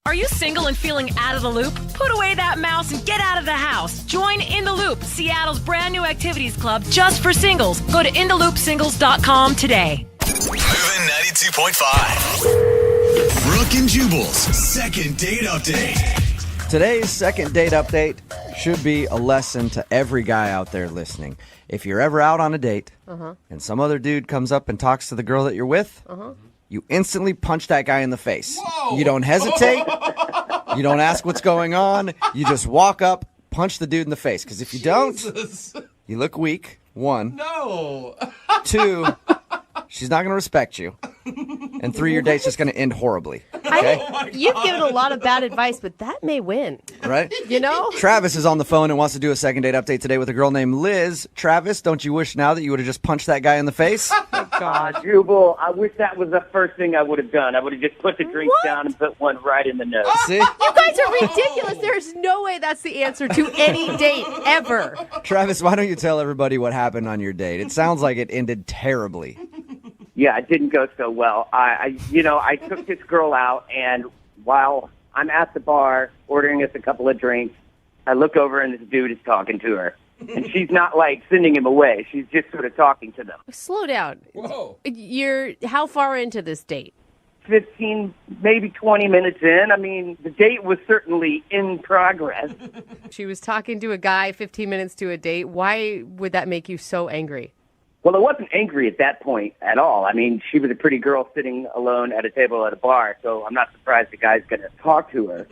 Are you single and feeling out of the loop? Put away that mouse and get out of the house. Join In the Loop, Seattle's brand new activities club just for singles. Go to intheloopsingles.com today. Moving 92.5. Brooke and Jubal's second date update. Today's second date update should be a lesson to every guy out there listening. If you're ever out on a date and some other dude comes up and talks to the girl that you're with, you instantly punch that guy in the face. Whoa. You don't hesitate. You don't ask what's going on. You just walk up, punch the dude in the face. Because if you don't, you look weak. 1. No. 2, she's not going to respect you. And 3, your date's just going to end horribly. Okay? You've given a lot of bad advice, but that may win. Right? You know? Travis is on the phone and wants to do a second date update today with a girl named Liz. Travis, don't you wish now that you would have just punched that guy in the face? Jubal, I wish that was the first thing I would have done. I would have just put the drink down and put one right in the nose. See? You guys are ridiculous. There's no way that's the answer to any date ever. Travis, why don't you tell everybody what happened on your date? It sounds like it ended terribly. Yeah, it didn't go so well. I took this girl out, and while I'm at the bar ordering us a couple of drinks, I look over and this dude is talking to her. And she's not, like, sending him away. She's just sort of talking to them. Slow down. Whoa. You're how far into this date? 15, maybe 20 minutes in. I mean, the date was certainly in progress. She was talking to a guy 15 minutes to a date. Why would that make you so angry? Well, I wasn't angry at that point at all. I mean, she was a pretty girl sitting alone at a table at a bar, so I'm not surprised the guy's going to talk to her.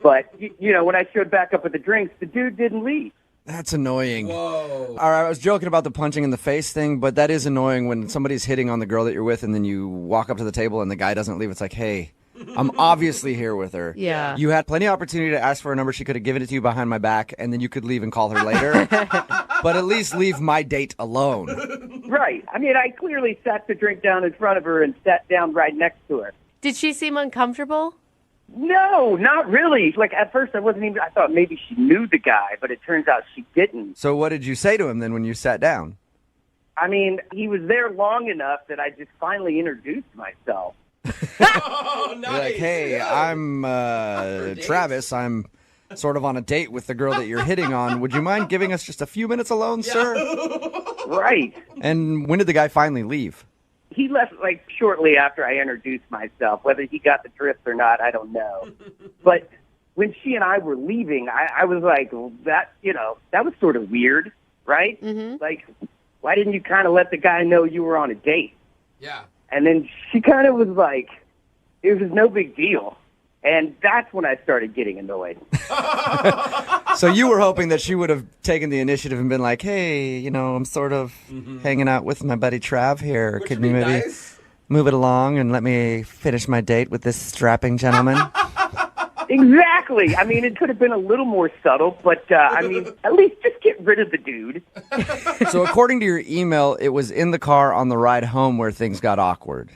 But, when I showed back up with the drinks, the dude didn't leave. That's annoying. Whoa. All right, I was joking about the punching in the face thing, but that is annoying when somebody's hitting on the girl that you're with and then you walk up to the table and the guy doesn't leave. It's like, hey, I'm obviously here with her. Yeah. You had plenty of opportunity to ask for a number. She could have given it to you behind my back, and then you could leave and call her later. But at least leave my date alone. Right. I mean, I clearly sat the drink down in front of her and sat down right next to her. Did she seem uncomfortable? No, not really. Like, at first I thought maybe she knew the guy, but it turns out she didn't. So what did you say to him then when you sat down? I mean, he was there long enough that I just finally introduced myself. Oh, nice. You're like, hey, I'm Travis. I'm sort of on a date with the girl that you're hitting on. Would you mind giving us just a few minutes alone, sir? Right. And when did the guy finally leave? He left, like, shortly after I introduced myself. Whether he got the drift or not, I don't know. But when she and I were leaving, I was like, well, that was sort of weird, right? Mm-hmm. Like, why didn't you kind of let the guy know you were on a date? Yeah. And then she kind of was like, it was no big deal. And that's when I started getting annoyed. So you were hoping that she would have taken the initiative and been like, hey, I'm sort of hanging out with my buddy Trav here. Could you maybe move it along and let me finish my date with this strapping gentleman? Exactly. I mean, it could have been a little more subtle, but, at least just get rid of the dude. So according to your email, it was in the car on the ride home where things got awkward.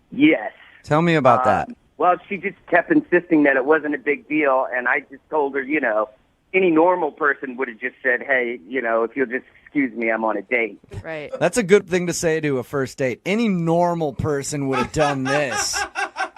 Yes. Tell me about that. Well, she just kept insisting that it wasn't a big deal, and I just told her, any normal person would have just said, hey, if you'll just excuse me, I'm on a date. Right. That's a good thing to say to a first date. Any normal person would have done this.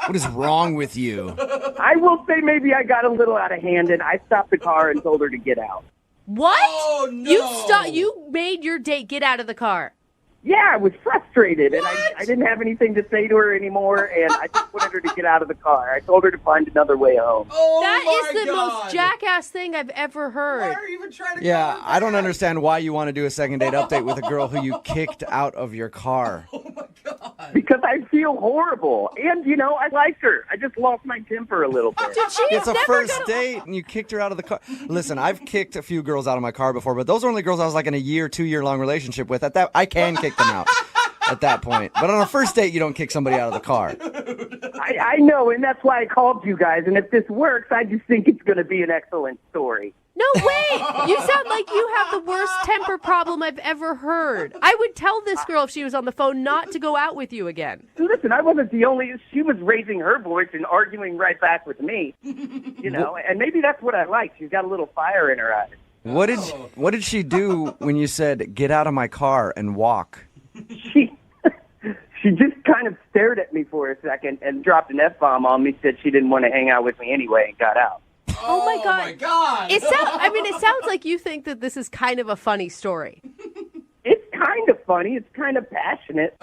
What is wrong with you? I will say maybe I got a little out of hand, and I stopped the car and told her to get out. What? Oh, no. You made your date get out of the car. Yeah, I was frustrated, and I didn't have anything to say to her anymore, and I just wanted her to get out of the car. I told her to find another way home. Oh, That is the God. most jackass thing I've ever heard. Why are you even trying to Yeah, go I don't there? understand why you want to do a second date update with a girl who you kicked out of your car. Oh, my God. Because I feel horrible, and, I like her. I just lost my temper a little bit. Dude, she It's is a never first gonna... date, and you kicked her out of the car. Listen, I've kicked a few girls out of my car before, but those are only girls I was like in a 2-year-long relationship with. At that, I can kick them out at that point. But on a first date, you don't kick somebody out of the car. I know, and that's why I called you guys, and if this works, I just think it's going to be an excellent story. No way! You sound like you have the worst temper problem I've ever heard. I would tell this girl if she was on the phone not to go out with you again. Listen, I wasn't the only. She was raising her voice and arguing right back with me. And maybe that's what I like. She's got a little fire in her eyes. What did she do when you said, get out of my car and walk? she just kind of stared at me for a second and dropped an F-bomb on me, said she didn't want to hang out with me anyway, and got out. Oh my God. Oh my God. It sounds like you think that this is kind of a funny story. It's kind of funny. It's kind of passionate.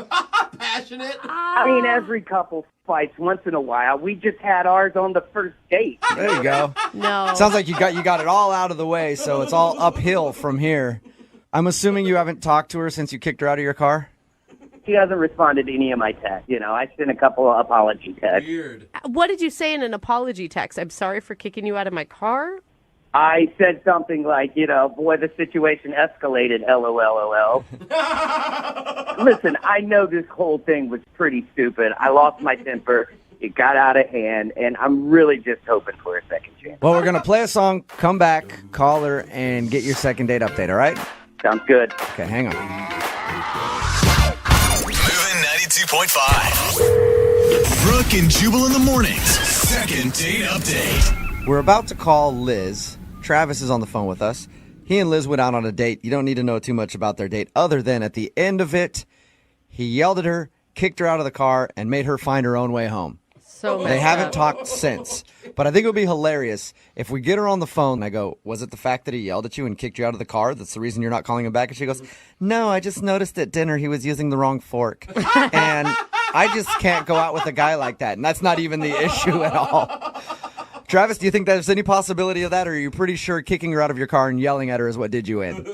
Passionate. I mean, every couple fights once in a while. We just had ours on the first date. There you go. No. Sounds like you got it all out of the way, so it's all uphill from here. I'm assuming you haven't talked to her since you kicked her out of your car? She hasn't responded to any of my texts. I sent a couple of apology texts. Weird. What did you say in an apology text? I'm sorry for kicking you out of my car? I said something like, boy, the situation escalated, LOL. Listen, I know this whole thing was pretty stupid. I lost my temper. It got out of hand, and I'm really just hoping for a second chance. Well, we're going to play a song, come back, call her, and get your second date update, all right? Sounds good. Okay, hang on. Moving 92.5. Brooke and Jubal in the mornings. Second date update. We're about to call Liz. Travis is on the phone with us. He and Liz went out on a date. You don't need to know too much about their date other than at the end of it, he yelled at her, kicked her out of the car, and made her find her own way home. So They haven't talked since. But I think it would be hilarious if we get her on the phone and I go, was it the fact that he yelled at you and kicked you out of the car that's the reason you're not calling him back? And she goes, no, I just noticed at dinner he was using the wrong fork. And I just can't go out with a guy like that. And that's not even the issue at all. Travis, do you think there's any possibility of that, or are you pretty sure kicking her out of your car and yelling at her is what did you in?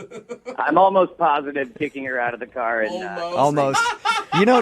I'm almost positive kicking her out of the car. And Almost.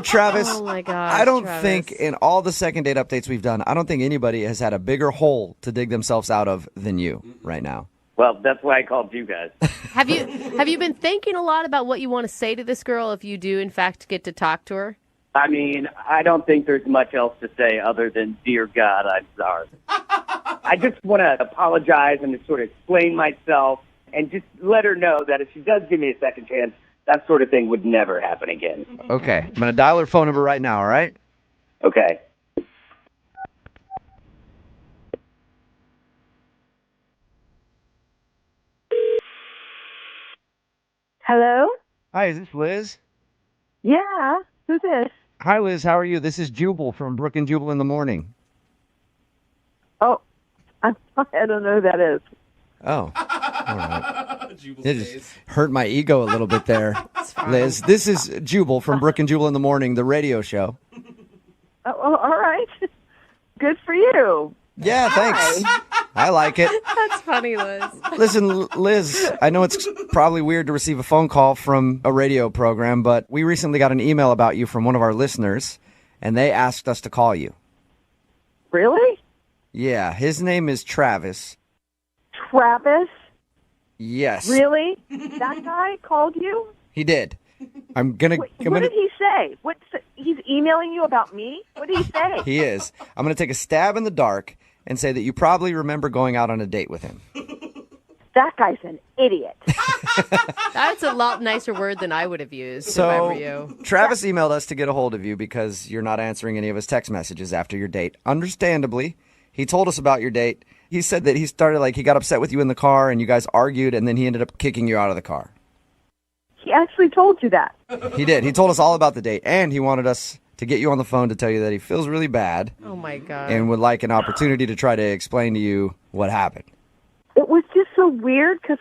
Travis, Oh my gosh, I don't Travis. think in all the second date updates we've done, I don't think anybody has had a bigger hole to dig themselves out of than you right now. well, that's why I called you guys. Have you been thinking a lot about what you want to say to this girl if you do, in fact, get to talk to her? I mean, I don't think there's much else to say other than, dear God, I'm sorry. I just want to apologize and to sort of explain myself and just let her know that if she does give me a second chance, that sort of thing would never happen again. Okay, I'm going to dial her phone number right now, all right? Okay. Hello? Hi, is this Liz? Yeah. Who's this? Hi, Liz. How are you? This is Jubal from Brooke and Jubal in the Morning. Oh, I don't know who that is. Oh, all right. Jubal's It just face. hurt my ego a little bit there, Liz. This is Jubal from Brooke and Jubal in the Morning, the radio show. Oh, all right. Good for you. Yeah, thanks. I like it. That's funny, Liz. Listen, Liz, I know it's probably weird to receive a phone call from a radio program, but we recently got an email about you from one of our listeners, and they asked us to call you. Really? Yeah, his name is Travis. Travis? Yes. Really? That guy called you? He did. I'm gonna. What did he say? He's emailing you about me? What did he say? He is. I'm gonna take a stab in the dark and say that you probably remember going out on a date with him. That guy's an idiot. That's a lot nicer word than I would have used if I So, were you. Travis emailed us to get a hold of you because you're not answering any of his text messages after your date. Understandably, he told us about your date. He said that he got upset with you in the car and you guys argued and then he ended up kicking you out of the car. He actually told you that. He did. He told us all about the date and he wanted us to get you on the phone to tell you that he feels really bad Oh my God. and would like an opportunity to try to explain to you what happened. It was just so weird because,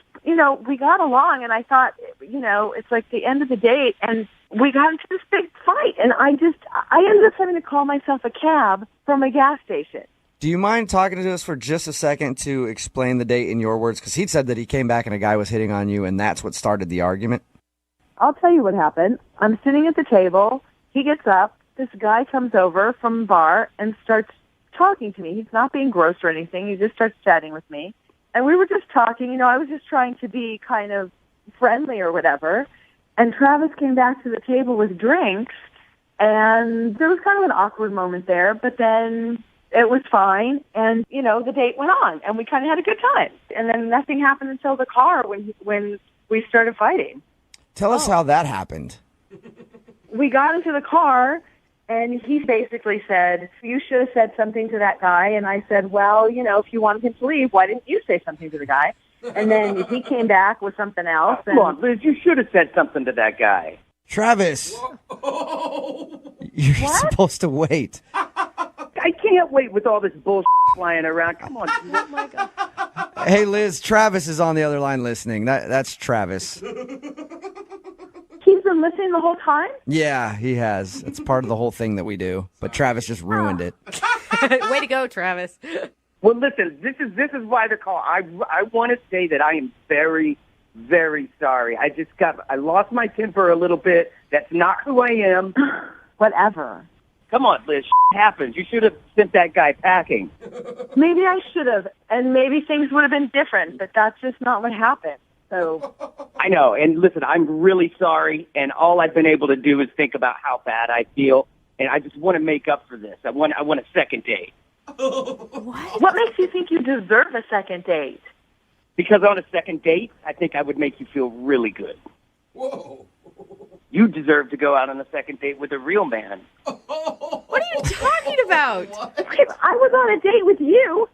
we got along and I thought, it's like the end of the date and we got into this big fight and I ended up having to call myself a cab from a gas station. Do you mind talking to us for just a second to explain the date in your words? Because he said that he came back and a guy was hitting on you, and that's what started the argument. I'll tell you what happened. I'm sitting at the table. He gets up. This guy comes over from the bar and starts talking to me. He's not being gross or anything. He just starts chatting with me. And we were just talking. I was just trying to be kind of friendly or whatever. And Travis came back to the table with drinks, and there was kind of an awkward moment there. But then it was fine, and, the date went on, and we kind of had a good time. And then nothing happened until the car when we started fighting. Tell us how that happened. We got into the car, and he basically said, you should have said something to that guy. And I said, well, if you wanted him to leave, why didn't you say something to the guy? And then he came back with something else. And Come on, Liz, you should have said something to that guy. Travis, you're supposed to wait. I can't wait with all this bullshit flying around. Come on. Oh my God. Hey, Liz, Travis is on the other line listening. That's Travis. He's been listening the whole time? Yeah, he has. It's part of the whole thing that we do. But Travis just ruined it. Way to go, Travis. Well, listen, this is why the call. I want to say that I am very, very sorry. I lost my temper a little bit. That's not who I am. Whatever. Come on, Liz. Happens. You should have sent that guy packing. Maybe I should have, and maybe things would have been different, but that's just not what happened. So I know. And listen, I'm really sorry. And all I've been able to do is think about how bad I feel. And I just want to make up for this. I want a second date. what makes you think you deserve a second date? Because on a second date, I think I would make you feel really good. Whoa. You deserve to go out on a second date with a real man. What are you talking about? I was on a date with you.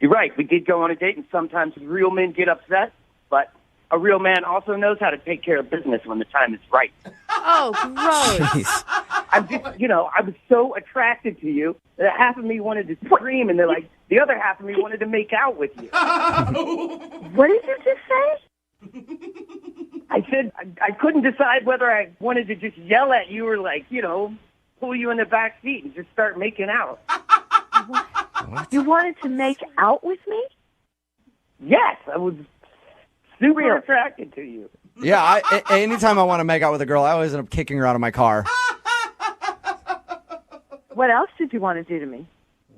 You're right. We did go on a date, and sometimes real men get upset. But a real man also knows how to take care of business when the time is right. Oh, gross. Jeez. I'm just, I was so attracted to you that half of me wanted to scream, and the other half of me wanted to make out with you. What did you just say? I said I couldn't decide whether I wanted to just yell at you or, pull you in the back seat and just start making out. You wanted to make out with me? Yes, I was super attracted to you. Yeah, anytime I want to make out with a girl, I always end up kicking her out of my car. What else did you want to do to me?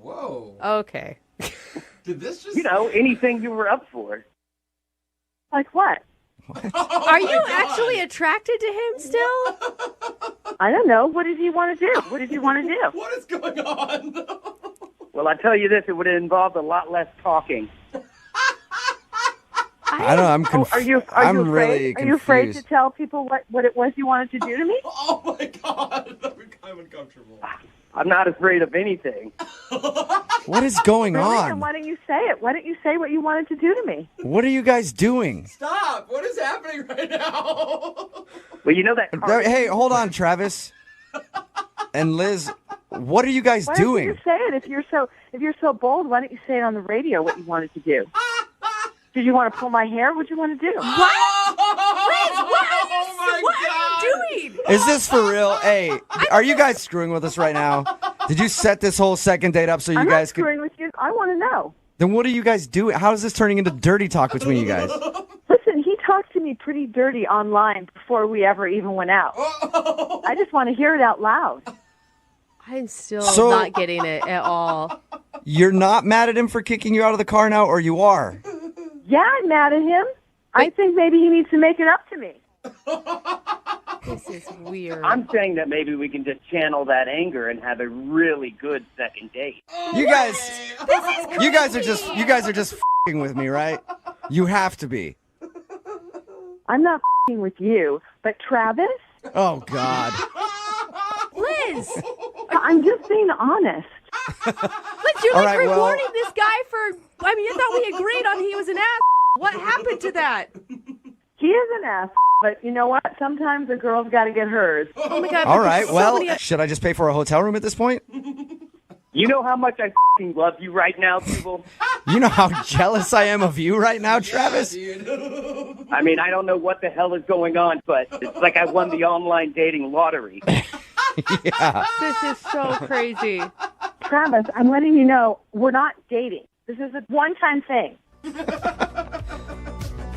Whoa. Okay. Did this just... anything you were up for. Like what? Are you actually attracted to him still? I don't know. What did you want to do? What did you want to do? What is going on? Well, I tell you this, it would have involved a lot less talking. I don't know. I'm confused. Are you I'm afraid? really Are you afraid to confused. tell people what it was you wanted to do to me? Oh my God. I'm uncomfortable. I'm not afraid of anything. What is going Really? Then on? why don't you say it? Why don't you say what you wanted to do to me? What are you guys doing? Stop. What is happening right now? Well, you know that... Hey, hold on, Travis. And Liz, what are you guys Why don't doing? you just say it? If you're so bold, why don't you say it on the radio what you wanted to do? Did you want to pull my hair? What did you want to do? What are you doing? Is this for real? Hey, are you guys screwing with us right now? Did you set this whole second date up so you I'm guys not could... screwing with you. I want to know. Then what are you guys doing? How is this turning into dirty talk between you guys? Listen, he talked to me pretty dirty online before we ever even went out. I just want to hear it out loud. I'm still So- not getting it at all. You're not mad at him for kicking you out of the car now, or you are? Yeah, I'm mad at him. I think maybe he needs to make it up to me. This is weird. I'm saying that maybe we can just channel that anger and have a really good second date. You guys are just f***ing with me, right? You have to be. I'm not f***ing with you, but Travis, Oh, God. Liz! I'm just being honest. Liz, you're All like right, well- rewarding this guy for... I mean, I thought we agreed on he was an ass. What happened to that? He is an ass, but you know what? Sometimes a girl's got to get hers. Oh my God. All but right, there's so well, many- should I just pay for a hotel room at this point? You know how much I f***ing love you right now, people? You know how jealous I am of you right now, Travis? Dude. I mean, I don't know what the hell is going on, but it's like I won the online dating lottery. Yeah. This is so crazy. Travis, I'm letting you know we're not dating. This is a one-time thing.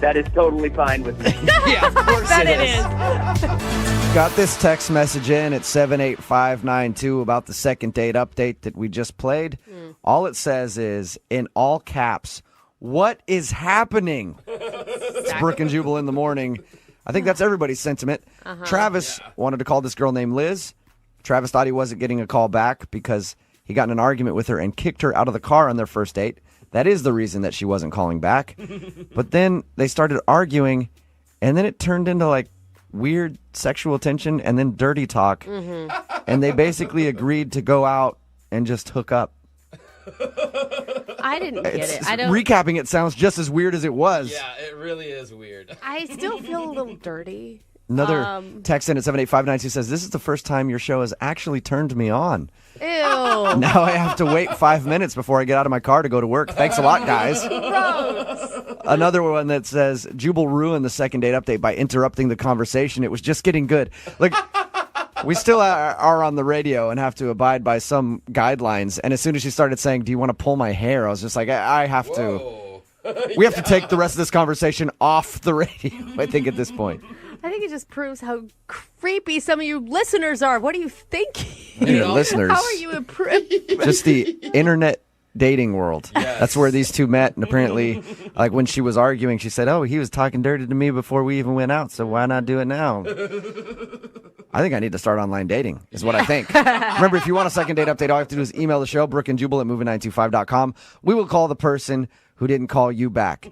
That is totally fine with me. Yeah, of course Bet it it is. is. Got this text message in at 78592 about the second date update that we just played. All it says is, in all caps, what is happening? It's Brooke and Jubal in the morning. I think that's everybody's sentiment. Travis wanted to call this girl named Liz. Travis thought he wasn't getting a call back because he got in an argument with her and kicked her out of the car on their first date. That is the reason that she wasn't calling back. But then they started arguing, and then it turned into like weird sexual tension and then dirty talk. And they basically agreed to go out and just hook up. I didn't get it. I don't. Recapping it sounds just as weird as it was. Yeah, it really is weird. I still feel a little dirty. Another text in at 78592 says, this is the first time your show has actually turned me on. Ew. Now I have to wait 5 minutes before I get out of my car to go to work. Thanks a lot, guys. Another one that says, Jubal ruined the second date update by interrupting the conversation. It was just getting good. Look, we still are on the radio and have to abide by some guidelines. And as soon as she started saying, do you want to pull my hair? I was just like, I have to. We have to take the rest of this conversation off the radio, I think, at this point. I think it just proves how creepy some of you listeners are. What are you thinking? Listeners. How are you improved? Just the internet dating world. Yes. That's where these two met. And apparently, like when she was arguing, she said, oh, he was talking dirty to me before we even went out. So why not do it now? I think I need to start online dating, is what I think. Remember, if you want a second date update, all you have to do is email the show, Brooke and Jubal at moving925.com. We will call the person who didn't call you back.